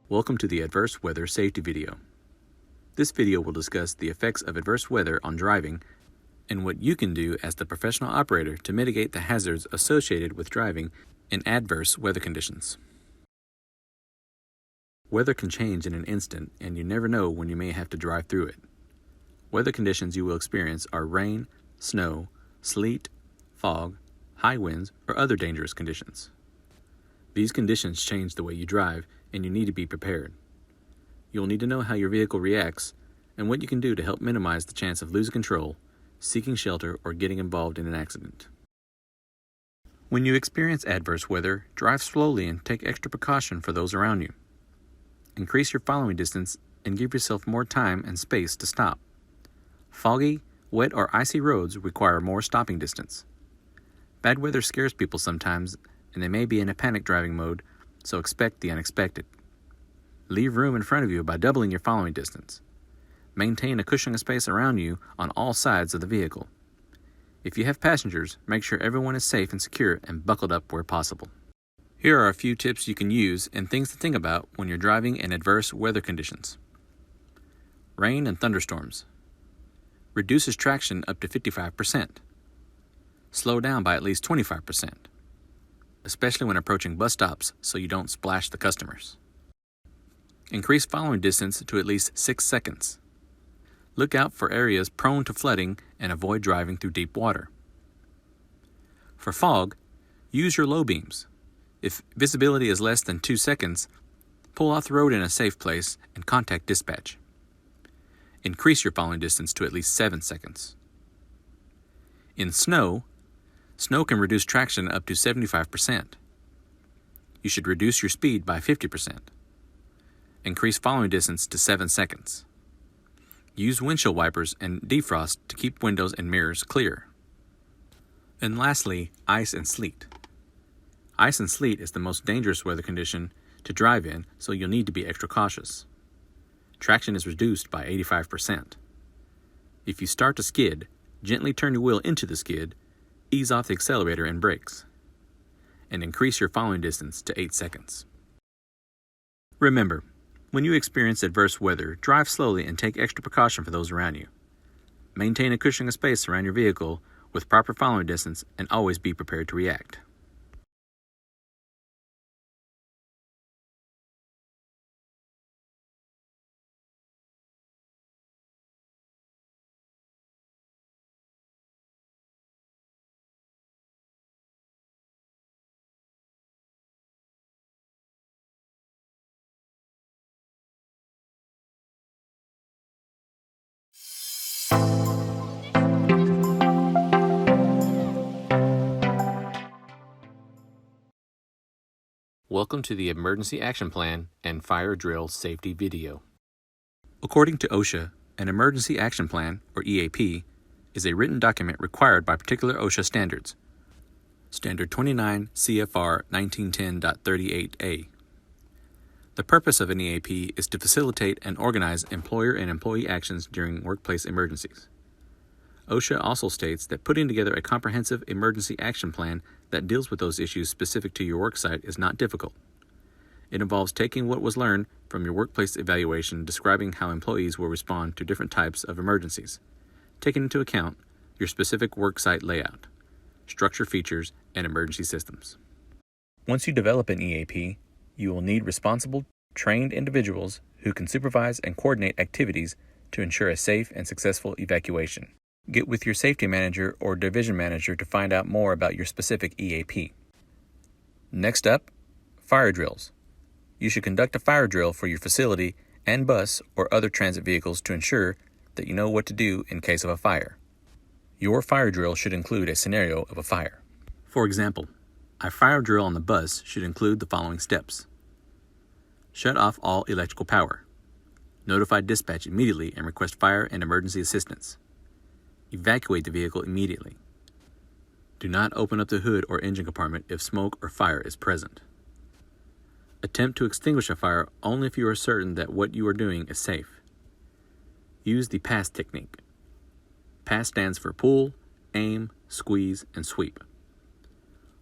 Welcome to the Adverse Weather Safety video. This video will discuss the effects of adverse weather on driving and what you can do as the professional operator to mitigate the hazards associated with driving in adverse weather conditions. Weather can change in an instant, and you never know when you may have to drive through it. Weather conditions you will experience are rain, snow, sleet, fog, high winds, or other dangerous conditions. These conditions change the way you drive, and you need to be prepared. You'll need to know how your vehicle reacts and what you can do to help minimize the chance of losing control, seeking shelter, or getting involved in an accident. When you experience adverse weather, drive slowly and take extra precaution for those around you. Increase your following distance and give yourself more time and space to stop. Foggy, wet, or icy roads require more stopping distance. Bad weather scares people sometimes, and they may be in a panic driving mode, so expect the unexpected. Leave room in front of you by doubling your following distance. Maintain a cushion of space around you on all sides of the vehicle. If you have passengers, make sure everyone is safe and secure and buckled up where possible. Here are a few tips you can use and things to think about when you're driving in adverse weather conditions. Rain and thunderstorms. Reduces traction up to 55%. Slow down by at least 25%. Especially when approaching bus stops so you don't splash the customers. Increase following distance to at least 6 seconds. Look out for areas prone to flooding and avoid driving through deep water. For fog, use your low beams. If visibility is less than 2 seconds, pull off the road in a safe place and contact dispatch. Increase your following distance to at least 7 seconds. In snow can reduce traction up to 75%. You should reduce your speed by 50%. Increase following distance to 7 seconds. Use windshield wipers and defrost to keep windows and mirrors clear. And lastly, ice and sleet. Ice and sleet is the most dangerous weather condition to drive in, so you'll need to be extra cautious. Traction is reduced by 85%. If you start to skid, gently turn your wheel into the skid, ease off the accelerator and brakes, and increase your following distance to 8 seconds. Remember, when you experience adverse weather, drive slowly and take extra precaution for those around you. Maintain a cushion of space around your vehicle with proper following distance and always be prepared to react. Welcome to the Emergency Action Plan and Fire Drill Safety video. According to OSHA, an Emergency Action Plan, or EAP, is a written document required by particular OSHA standards. Standard 29 CFR 1910.38a. The purpose of an EAP is to facilitate and organize employer and employee actions during workplace emergencies. OSHA also states that putting together a comprehensive emergency action plan that deals with those issues specific to your worksite is not difficult. It involves taking what was learned from your workplace evaluation describing how employees will respond to different types of emergencies, taking into account your specific worksite layout, structure features, and emergency systems. Once you develop an EAP, you will need responsible, trained individuals who can supervise and coordinate activities to ensure a safe and successful evacuation. Get with your safety manager or division manager to find out more about your specific EAP. Next up, fire drills. You should conduct a fire drill for your facility and bus or other transit vehicles to ensure that you know what to do in case of a fire. Your fire drill should include a scenario of a fire. For example, a fire drill on the bus should include the following steps. Shut off all electrical power. Notify dispatch immediately and request fire and emergency assistance. Evacuate the vehicle immediately. Do not open up the hood or engine compartment if smoke or fire is present. Attempt to extinguish a fire only if you are certain that what you are doing is safe. Use the PASS technique. PASS stands for pull, aim, squeeze, and sweep.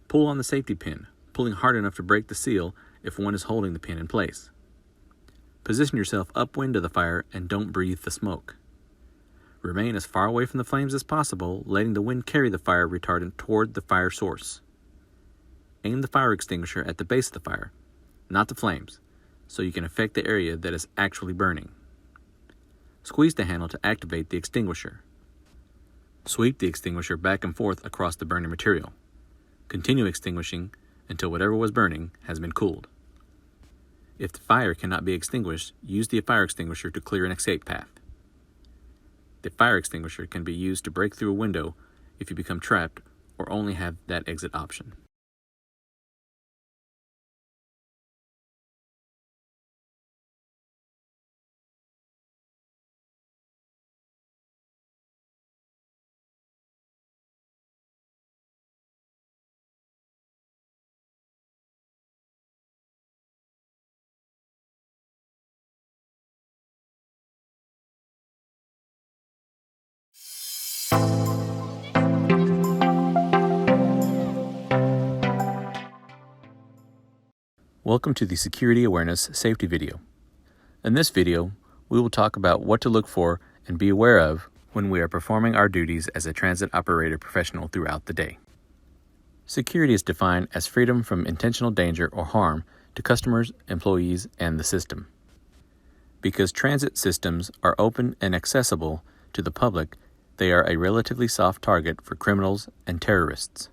Pull on the safety pin, pulling hard enough to break the seal if one is holding the pin in place. Position yourself upwind of the fire and don't breathe the smoke. Remain as far away from the flames as possible, letting the wind carry the fire retardant toward the fire source. Aim the fire extinguisher at the base of the fire, not the flames, so you can affect the area that is actually burning. Squeeze the handle to activate the extinguisher. Sweep the extinguisher back and forth across the burning material. Continue extinguishing until whatever was burning has been cooled. If the fire cannot be extinguished, use the fire extinguisher to clear an escape path. The fire extinguisher can be used to break through a window if you become trapped or only have that exit option. Welcome to the Security Awareness Safety video. In this video, we will talk about what to look for and be aware of when we are performing our duties as a transit operator professional throughout the day. Security is defined as freedom from intentional danger or harm to customers, employees, and the system. Because transit systems are open and accessible to the public, they are a relatively soft target for criminals and terrorists.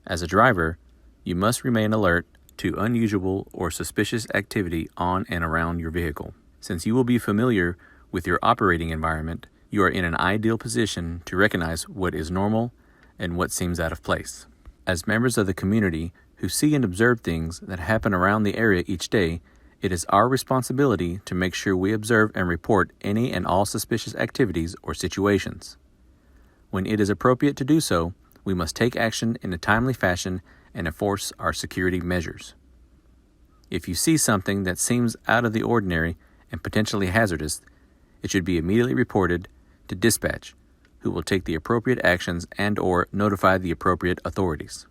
As a driver, you must remain alert to unusual or suspicious activity on and around your vehicle. Since you will be familiar with your operating environment, you are in an ideal position to recognize what is normal and what seems out of place. As members of the community who see and observe things that happen around the area each day, it is our responsibility to make sure we observe and report any and all suspicious activities or situations. When it is appropriate to do so, we must take action in a timely fashion and enforce our security measures. If you see something that seems out of the ordinary and potentially hazardous, it should be immediately reported to dispatch, who will take the appropriate actions and/or notify the appropriate authorities.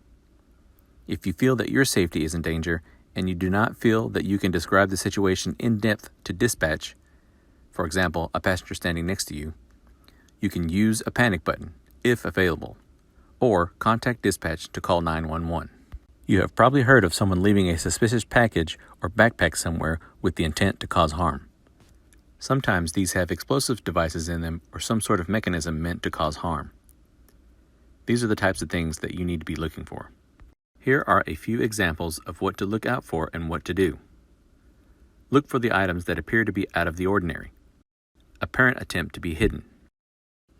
If you feel that your safety is in danger and you do not feel that you can describe the situation in depth to dispatch, for example, a passenger standing next to you, you can use a panic button, if available, or contact dispatch to call 911. You have probably heard of someone leaving a suspicious package or backpack somewhere with the intent to cause harm. Sometimes these have explosive devices in them or some sort of mechanism meant to cause harm. These are the types of things that you need to be looking for. Here are a few examples of what to look out for and what to do. Look for the items that appear to be out of the ordinary. Apparent attempt to be hidden.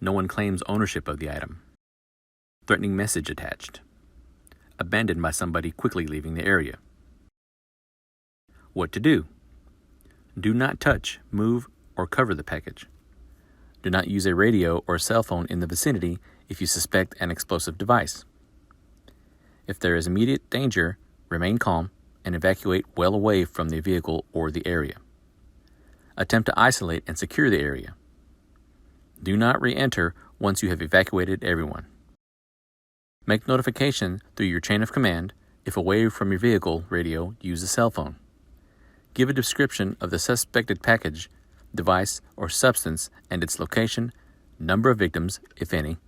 No one claims ownership of the item. Threatening message attached. Abandoned by somebody quickly leaving the area. What to do? Do not touch, move, or cover the package. Do not use a radio or cell phone in the vicinity if you suspect an explosive device. If there is immediate danger, remain calm and evacuate well away from the vehicle or the area. Attempt to isolate and secure the area. Do not re-enter once you have evacuated everyone. Make notification through your chain of command. If away from your vehicle radio, use a cell phone. Give a description of the suspected package, device, or substance and its location, number of victims, if any,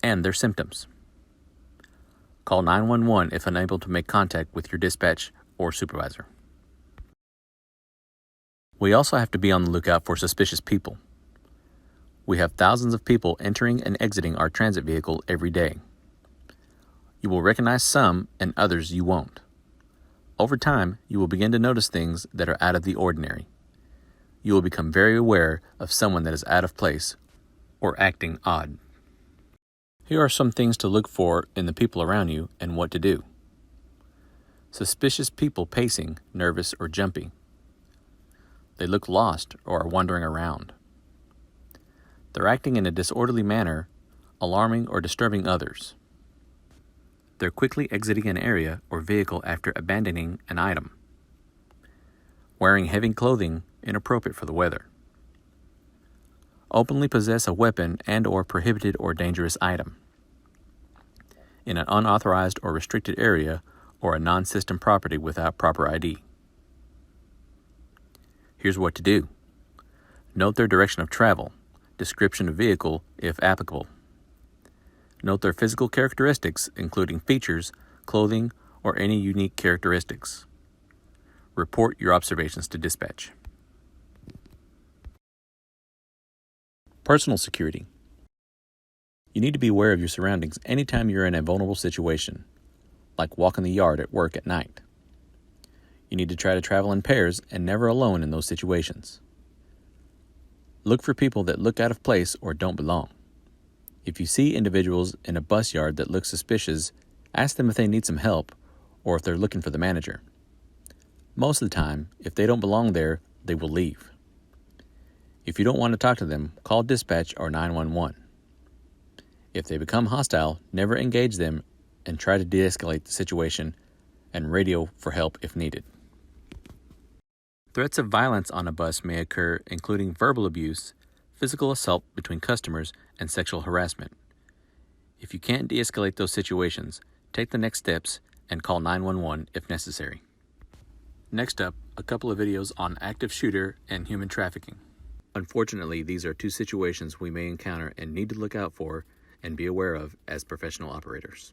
and their symptoms. Call 911 if unable to make contact with your dispatch or supervisor. We also have to be on the lookout for suspicious people. We have thousands of people entering and exiting our transit vehicle every day. You will recognize some and others you won't. Over time, you will begin to notice things that are out of the ordinary. You will become very aware of someone that is out of place or acting odd. Here are some things to look for in the people around you and what to do. Suspicious people pacing, nervous, or jumpy. They look lost or are wandering around. They're acting in a disorderly manner, alarming or disturbing others. They're quickly exiting an area or vehicle after abandoning an item. Wearing heavy clothing inappropriate for the weather. Openly possess a weapon and/or prohibited or dangerous item. in an unauthorized or restricted area or a non-system property without proper ID. Here's what to do. Note their direction of travel, description of vehicle if applicable. Note their physical characteristics, including features, clothing, or any unique characteristics. Report your observations to dispatch. Personal security. You need to be aware of your surroundings anytime you're in a vulnerable situation, like walking the yard at work at night. You need to try to travel in pairs and never alone in those situations. Look for people that look out of place or don't belong. If you see individuals in a bus yard that look suspicious, ask them if they need some help or if they're looking for the manager. Most of the time, if they don't belong there, they will leave. If you don't want to talk to them, call dispatch or 911. If they become hostile, never engage them and try to de-escalate the situation and radio for help if needed. Threats of violence on a bus may occur, including verbal abuse, physical assault between customers, and sexual harassment. If you can't de-escalate those situations, take the next steps and call 911 if necessary. Next up, a couple of videos on active shooter and human trafficking. Unfortunately, these are two situations we may encounter and need to look out for and be aware of as professional operators.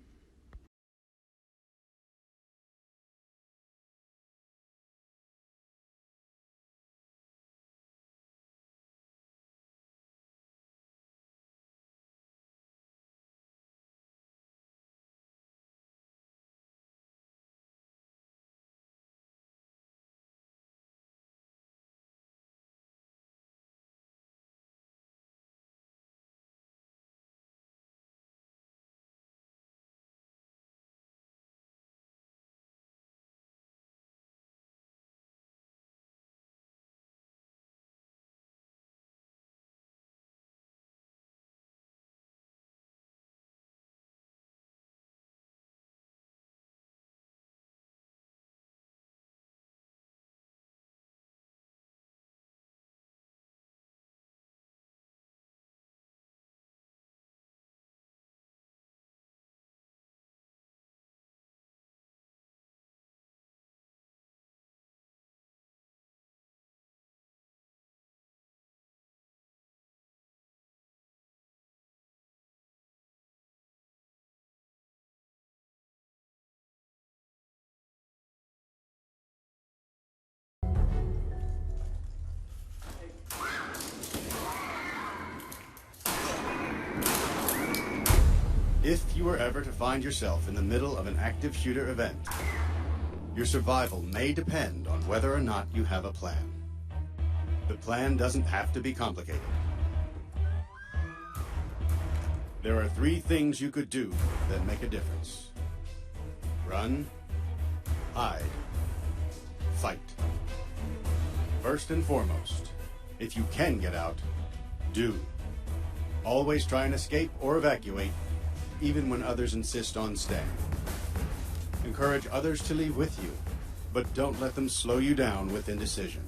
If you were ever to find yourself in the middle of an active shooter event, your survival may depend on whether or not you have a plan. The plan doesn't have to be complicated. There are 3 things you could do that make a difference. Run, hide, fight. First and foremost, if you can get out, do. Always try and escape or evacuate, even when others insist on staying. Encourage others to leave with you, but don't let them slow you down with indecision.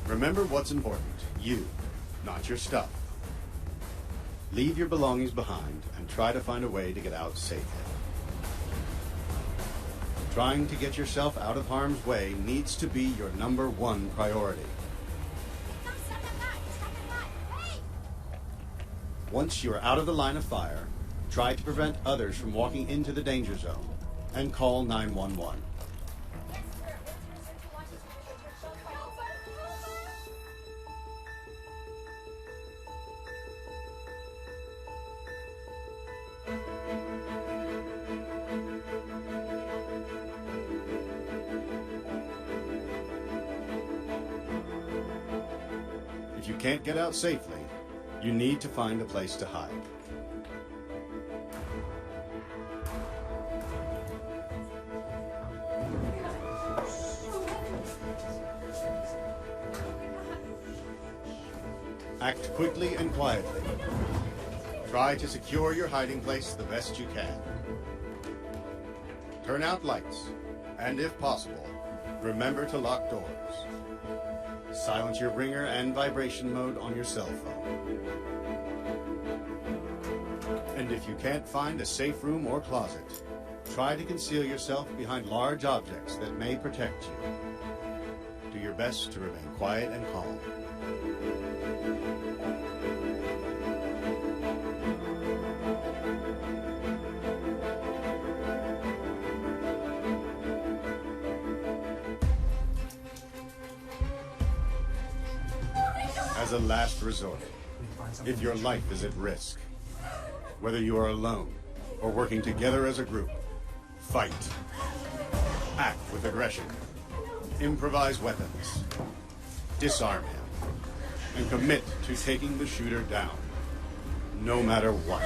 Remember what's important, you, not your stuff. Leave your belongings behind and try to find a way to get out safely. Trying to get yourself out of harm's way needs to be your #1 priority. Once you are out of the line of fire, try to prevent others from walking into the danger zone and call 911. If you can't get out safely, you need to find a place to hide. Act quickly and quietly. Try to secure your hiding place the best you can. Turn out lights, and if possible, remember to lock doors. Silence your ringer and vibration mode on your cell phone. And if you can't find a safe room or closet, try to conceal yourself behind large objects that may protect you. Do your best to remain quiet and calm. As a last resort, if your life is at risk, whether you are alone or working together as a group, fight. Act with aggression. Improvise weapons. Disarm him. And commit to taking the shooter down, no matter what.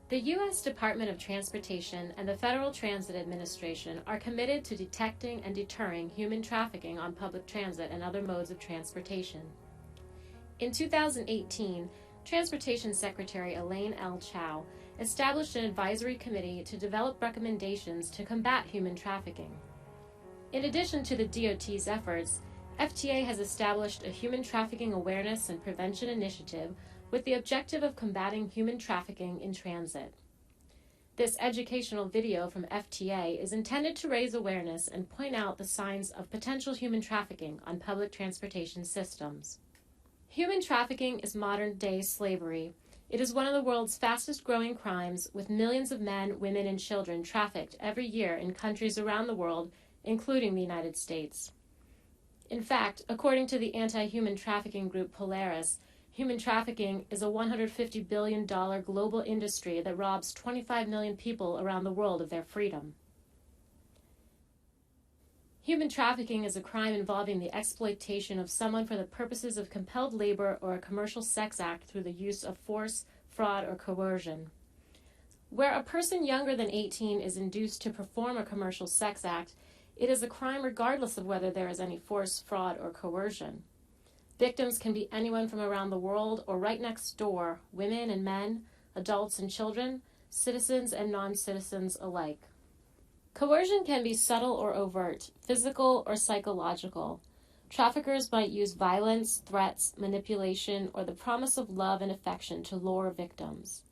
The U.S. Department of Transportation and the Federal Transit Administration are committed to detecting and deterring human trafficking on public transit and other modes of transportation. In 2018, Transportation Secretary Elaine L. Chao established an advisory committee to develop recommendations to combat human trafficking. In addition to the DOT's efforts, FTA has established a Human Trafficking Awareness and Prevention Initiative with the objective of combating human trafficking in transit. This educational video from FTA is intended to raise awareness and point out the signs of potential human trafficking on public transportation systems. Human trafficking is modern-day slavery. It is one of the world's fastest-growing crimes, with millions of men, women, and children trafficked every year in countries around the world, including the United States. In fact, according to the anti-human trafficking group Polaris, human trafficking is a $150 billion global industry that robs 25 million people around the world of their freedom. Human trafficking is a crime involving the exploitation of someone for the purposes of compelled labor or a commercial sex act through the use of force, fraud, or coercion. Where a person younger than 18 is induced to perform a commercial sex act, it is a crime regardless of whether there is any force, fraud, or coercion. Victims can be anyone from around the world or right next door, women and men, adults and children, citizens and non-citizens alike. Coercion can be subtle or overt, physical or psychological. Traffickers might use violence, threats, manipulation, or the promise of love and affection to lure victims.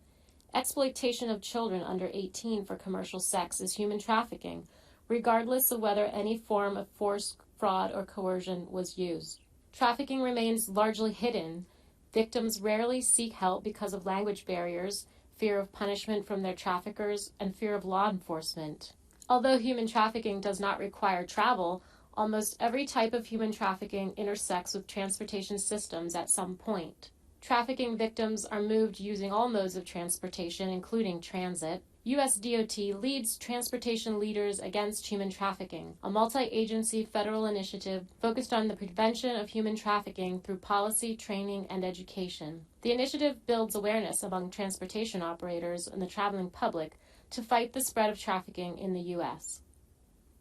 Exploitation of children under 18 for commercial sex is human trafficking, regardless of whether any form of force, fraud, or coercion was used. Trafficking remains largely hidden. Victims rarely seek help because of language barriers, fear of punishment from their traffickers, and fear of law enforcement. Although human trafficking does not require travel, almost every type of human trafficking intersects with transportation systems at some point. Trafficking victims are moved using all modes of transportation, including transit. U.S. DOT leads Transportation Leaders Against Human Trafficking, a multi-agency federal initiative focused on the prevention of human trafficking through policy, training, and education. The initiative builds awareness among transportation operators and the traveling public to fight the spread of trafficking in the U.S.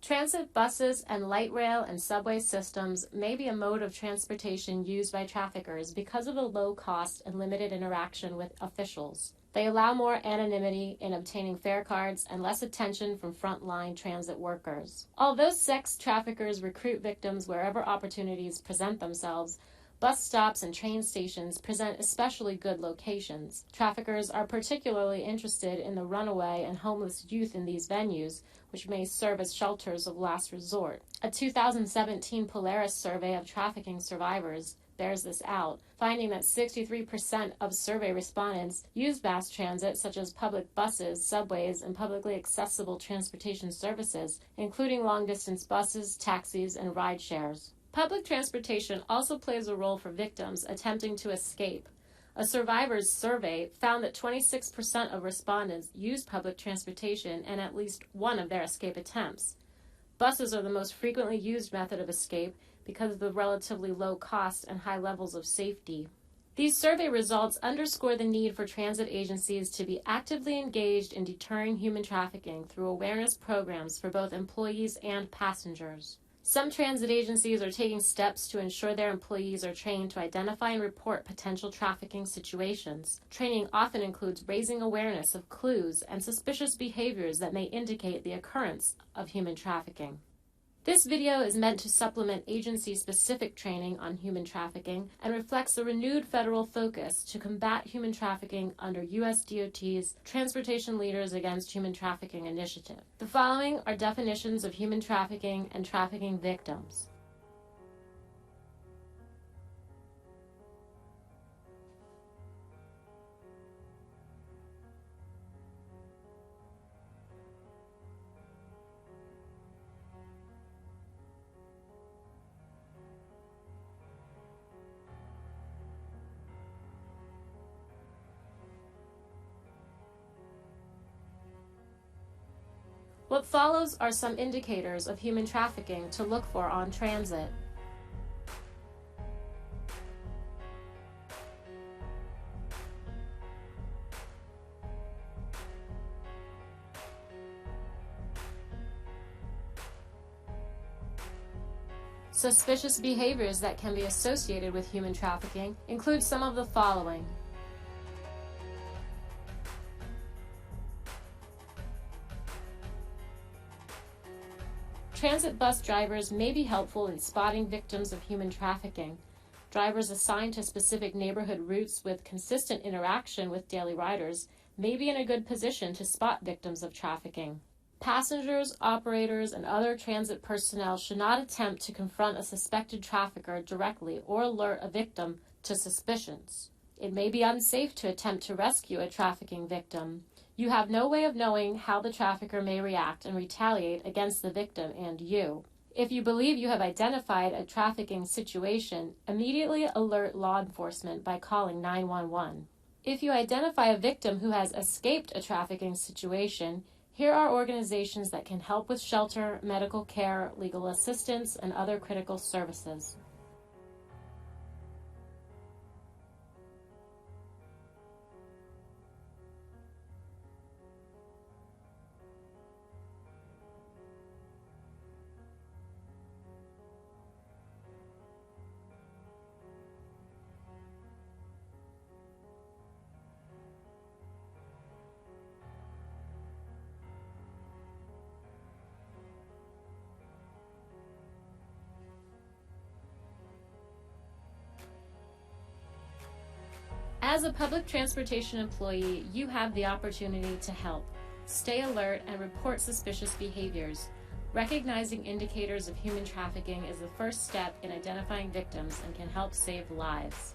Transit buses and light rail and subway systems may be a mode of transportation used by traffickers because of the low cost and limited interaction with officials. They allow more anonymity in obtaining fare cards and less attention from frontline transit workers. Although sex traffickers recruit victims wherever opportunities present themselves, bus stops and train stations present especially good locations. Traffickers are particularly interested in the runaway and homeless youth in these venues, which may serve as shelters of last resort. A 2017 Polaris survey of trafficking survivors bears this out, finding that 63% of survey respondents use mass transit such as public buses, subways, and publicly accessible transportation services, including long-distance buses, taxis, and ride shares. Public transportation also plays a role for victims attempting to escape. A survivors survey found that 26% of respondents use public transportation in at least one of their escape attempts. Buses are the most frequently used method of escape because of the relatively low cost and high levels of safety. These survey results underscore the need for transit agencies to be actively engaged in deterring human trafficking through awareness programs for both employees and passengers. Some transit agencies are taking steps to ensure their employees are trained to identify and report potential trafficking situations. Training often includes raising awareness of clues and suspicious behaviors that may indicate the occurrence of human trafficking. This video is meant to supplement agency-specific training on human trafficking and reflects a renewed federal focus to combat human trafficking under U.S. DOT's Transportation Leaders Against Human Trafficking initiative. The following are definitions of human trafficking and trafficking victims. What follows are some indicators of human trafficking to look for on transit. Suspicious behaviors that can be associated with human trafficking include some of the following. Transit bus drivers may be helpful in spotting victims of human trafficking. Drivers assigned to specific neighborhood routes with consistent interaction with daily riders may be in a good position to spot victims of trafficking. Passengers, operators, and other transit personnel should not attempt to confront a suspected trafficker directly or alert a victim to suspicions. It may be unsafe to attempt to rescue a trafficking victim. You have no way of knowing how the trafficker may react and retaliate against the victim and you. If you believe you have identified a trafficking situation, immediately alert law enforcement by calling 911. If you identify a victim who has escaped a trafficking situation, here are organizations that can help with shelter, medical care, legal assistance, and other critical services. As a public transportation employee, you have the opportunity to help. Stay alert and report suspicious behaviors. Recognizing indicators of human trafficking is the first step in identifying victims and can help save lives.